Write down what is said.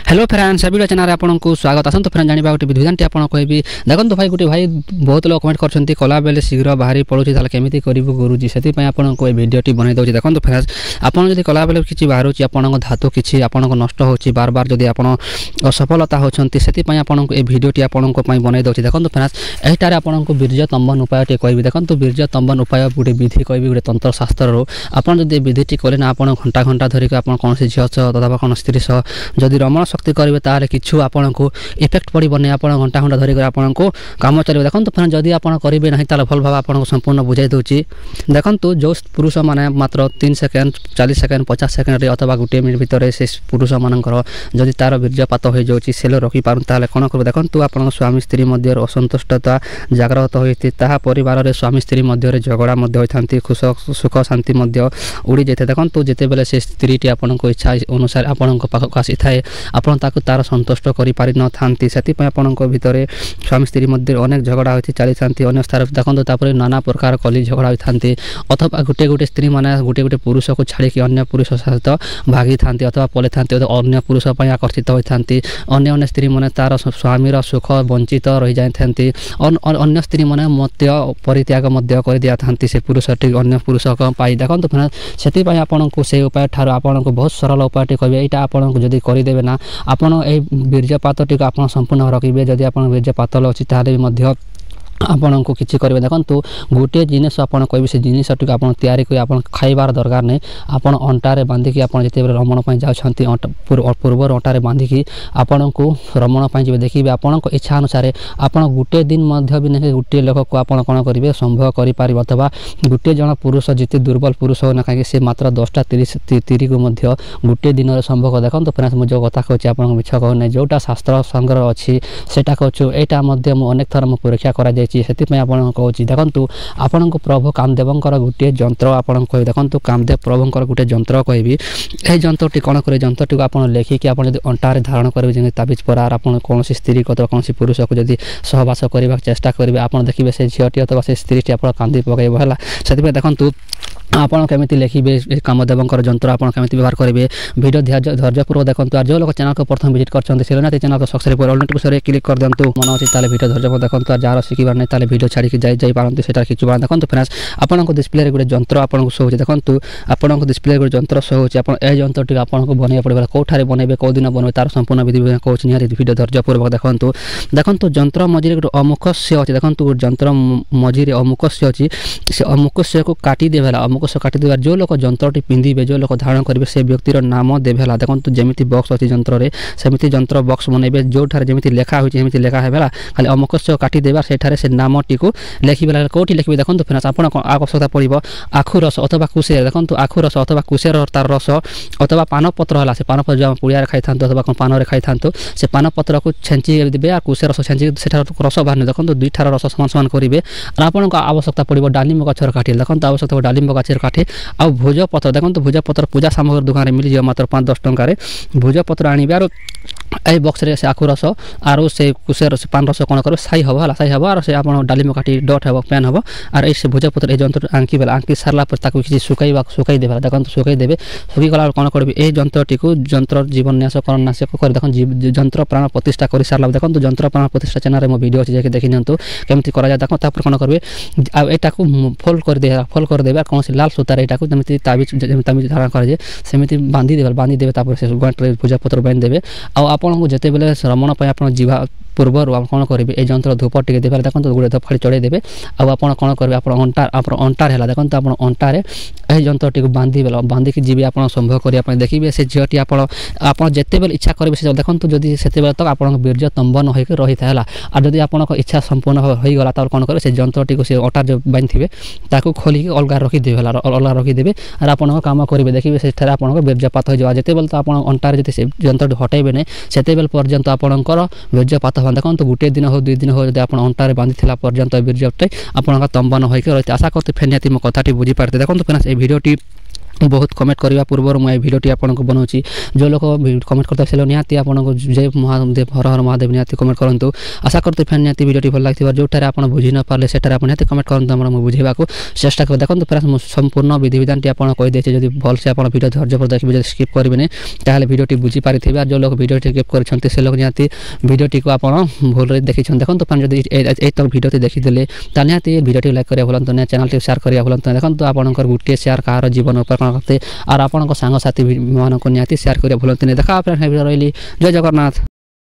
Hello friends video channel आपको स्वागत आसतु friends जाना गोटे विधानटी आपको कहबी देखो भाई गोटे भाई बहुत लोग कमेंट कर कला बेले शीघ्र बाहरी पड़ोसी केमी करूँ गुरुजी से आपको भिडियोटी बनई दूसरी देखो फ्रेंड्स आपड़ जब कला बेले किसी बाहर आपको धातु किसी आपको नष्ट हो बार बार जब आप असफलता होती से आपको ये भिडियोटी आपको बनई दूसरी देखो फ्रेंड्स यहीटार आपको बीर्ज तंबन उपायटे कहबी देखो बीर्ज तंबन उपाय गोटे विधि कहबी गोटे तंत्र शास्त्र आपड़ जब विधिटी कले ना आप घंटा घंटा धरिक आप कौन झील सह तथा कौन स्त्री सह जदि रमण शक्ति करेंगे ताले किछु आपको इफेक्ट पड़े आप घंटा घंटा धरिक आपको कम चलो देखो फ्रेंड्स जदि आप करेंगे ना ताले भल भाव आपको संपूर्ण बुझाई दूसरी देखो जो पुरुष मैंने मात्र 3 सेकेंड 40 सेकेंड 50 सेकेंड अथवा गोटे मिनट भितर से पुरुष मानकर जदि तार बीर्जपात हो जाए सेल रखिपार ताले कौन कर देखो आप स्वामी स्त्री मध्य असंतुष्टता जागृत होता परिवार स्वामी स्त्री मध्य झगड़ा होती सुख शांति उड़ी जाए देखो जितेबाला से स्त्री आपको इच्छा अनुसार आपंक पाखक आसी थाए आप तार संतुष्ट कर न था से भितर स्वामी स्त्री मध्य अनेक झगड़ा होती चली था अन्य स्थान देखो नाना प्रकार कली झगड़ा होती अथवा गोटे गोटे स्त्री मैंने गोटे गोटे पुरुष को छाड़ी अन्य पुरुष सहित भागी था अथवा पलि था अन्य पुरुष पर आकर्षित होती अन्य अन्य स्त्री मैंने तार स्वामीर सुख वंचित रही जाती अन्य स्त्री मैंने मध्य परित्याग कर दिया था से पुरुषटी अन्य पुरुष पाई देखो से आपको से उपाय ठार आपको बहुत सरल उपायटी कहे यहाँ आपको जब करदेवे ना आपण बीर्जपात टी आप संपूर्ण रखिए जदि आप बीर्जपात अच्छी ताले आपण को किसी करेंगे देखो गोटे जिनस आप कहे से जिनसटी आप तैयारी कर खाइबार दरकार नहीं आप अंटारे बांधिकी आप जिते रमण जाती पूर्वर अंटारे बांधिकी आपण को रमण जी देखिए आपण इच्छा अनुसार आप गोटे दिन भी नहीं गोटे लोक को आप कौन करेंगे संभव कर अथवा गोटे जन पुरुष जिते दुर्बल पुरुष हो ना कहीं से मात्र 10टा 30 को गोटे दिन संभव देखो फ्रेंड्स मुझे जो कथा कहूँ आप मिछ कहूना जोटा शास्त्र संग्रह अच्छी से कहूँ यहाँ अनेक थर परीक्षा कर से कहूँ देखो आपण प्रभु कामदेवंकर गोटे जंत्र आप कह देखो कामदेव प्रभुंर गोटे जंत्र कहबी यह जंत्रटी कौन करे जंत्रटी आप लेखिकी आप अंटारे धारण करेंगे जमी ताबिज परार आप कौन स्त्री को कौन पुरुष को जब सहवास करने चेष्टा करेंगे आप देखिए से झीटी अथवा से स्त्री आप कांदी पकड़ है से देखो आपड़ केमी लिखे कामदेवंकर जंत्र आप व्यवहार करेंगे वीडियो धैर्यपूर्वक देखो और जो लोग चैनल को प्रथम विजिट कर चैनल को सब्सक्राइब कर ऑल क्लिक कर दिंतु मन अच्छी ताले वीडियो धैर्य देखो और जार शिखार नहीं ताले वीडियो छाड़ी जाई पारती से खिचु पार देखो फ्रेंड्स आपको डिस्प्ले गोटे जंत्र आपको शो देखो आपको डिस्प्ले गोटे जंत्र शो हो जंत्रटी आपको बनवाई पड़े कौठार बनइबे कौ दिन बनइबे तार संपूर्ण विधि कहूँ निहारी वीडियो धैर्यपूर्वक देखो देखो जंत्र मझे गोटे अमुखस्य अच्छे देखो जंत्र मझे अमुखस्य अच्छी से अमुखस्य को काटी देवेला अमुखस्य काटी देवार जो लोग जंत्रटी पिंधे जो लोग धारण करेंगे से व्यक्तिर नाम देवेला देखो जमी बक्स अच्छी जंत्र सेमती जंत्र बक्स बनइबे जो जमी लेखा होती लेखा है खाली अमुखस्य काटी देवार से नामटी को लिखे कौटी लिखे देखो फ्रेंड्स आपको आवश्यकता पड़ो आखु रस अथवा कुशेर देखो आखु रस अथवा कुशेर तार रस अथवा पान पत्र है से पान पत्र जो पुड़िया खाई था अथवा पान खाई था से पान पत्र को छेंची देवे और कुशेर रस छेंची से रस बाहर देखो दुईटार रस सामान सामान करेंगे और आपको आवश्यकता पड़ो डालिंब गचर काठी देखो आवश्यकता डालिंब गचर काठी आ भोजपत्र देखो भोजपत्र पूजा सामग्री दुकान मिल जाए मात्र 5-10 टंकार भोजपत्र आने और ए बक्स से आखु रस आरो से कुशेर पान रस कौन कर साई हम है साई हम और से आप डालिम काटी डट हे पेन हम और ये भोजपत्र जंत्र आंकी बेला आंकी सारा किसी सुखाई देवे देखो सुखाई देवे सुखी गला कौन करेंगे ये जंत्रटी को जंत्र जीवनन्यास करनाशक कर देखो जंत्र प्राण प्रतिष्ठा कर सारा देखो जंत्र प्राण प्रतिष्ठा चैनल में वीडियो अच्छे जाके देखी नियंतु केमती करा जाए देखो तापर कौन करेंगे यहाँ फोल्ड कर देवे कौन से लाल सूतार यहाँ जमी ताबिज धारण करे सेमती बांधी देवे से भोजपत्र बांध देवे आपको जिते बेले श्रमण आप जीवा पूर्वर आप कौन करेंगे ये जंत्र धूप टे देवे देखो गोटे धूपखाड़ी चढ़े देवे आप कौन करेंगे आप अंटार है देखो आप अंटार यही जंत्रटी को बांधिकी जी आप संभव कर देखिए से झीटी आप जिते बेले इच्छा करेंगे से देखो जदि से तक आप बीर्ज तंबन होकर रही है और जब आप इच्छा संपूर्ण होगला तब कौन करेंगे से जंत्रटी को से अंटार जो बांधे ताकू खोलिकी अलग रखिदेवे अलग रखिदेवे और आप कम करेंगे देखिए से आप बीर्जपात हो जाए जिते बेले तो आप अंटार जब से जंत्र हटेबे नहीं से पर्यंत आपंकर बीर्जपात देखो गोटे दिन हो 2 दिन हो जब आप अंटारे बांधी पर्यंत बीर्जटे आप तंबन होकर रही आशा करते फेर निहाती मो कथाटी बुझीपारे देखो फ्रेंड्स ये भिडियोटी बहुत कमेंट करने पूर्व मुझे भिडियोटी आपको बनाऊँगी जो लोग कमेंट करते से निहाती आपको जय महादेव हर हर महादेव निहाती कमेंट करूँ आशा करते फ्रेंड निहाती भिडियोटी भल लगे जोटार आप बुझी न पारे से निहाती कमेंट करूँ बुझेगा चेष्टा कर देखो फ्रेंड्स संपूर्ण विधि विधान आपको कहीदे जब भलसे आप भिडियो धैर्य देखिए जब स्किप करेंगे ताहले भिडियोटी बुझी पारि जो लोग भिडियोटी स्किप कर से लोग निहाती भिडियोटी को आप भूल देखी देखो फ्रेंड जब एक भिडियोटी देखीदे निहाती भिडियोटी लाइक करिया भूलु ना चैनल शेयर करिया भूलु देखो आपंकर गोटे शेयर कहार जीवन उपर करते और आपंक सांगसाथी मानक निहाती शेयर करिया भूलु देखा रही जय जगन्नाथ।